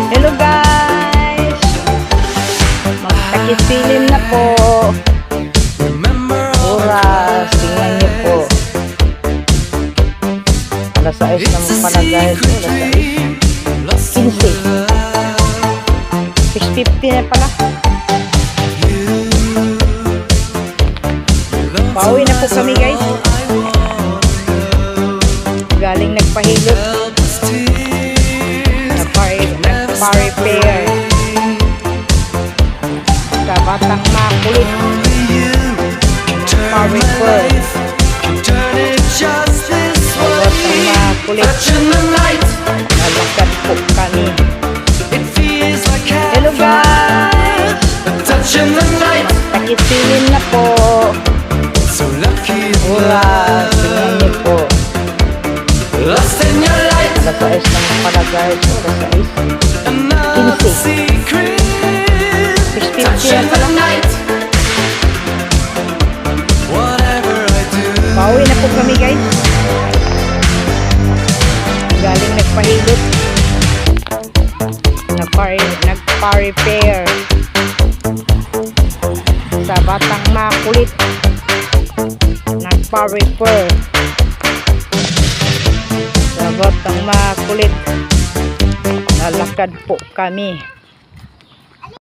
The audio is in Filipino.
Hello guys, magtakisilin na po. Oras, tingnan nyo po. Alas 6 naman pala guys. Alas 6 6:50 na pala. Pauwi na po kami guys. Galing nagpahilot. Nagpa-repair sa Batang Makulit. Nagpa-repair sa Batang Makulit. Nalakad po kami. Hello guys, takisilin na po. Oras, tingnan niyo po. Alas 6 naman pala guys. Alas 6 6:50 na pala. Pauwi na po kami guys. Galing nagpahilot. Nagpa-repair sa Batang Makulit. Nagpa-repair sa Batang Makulit. Nalakad po kami.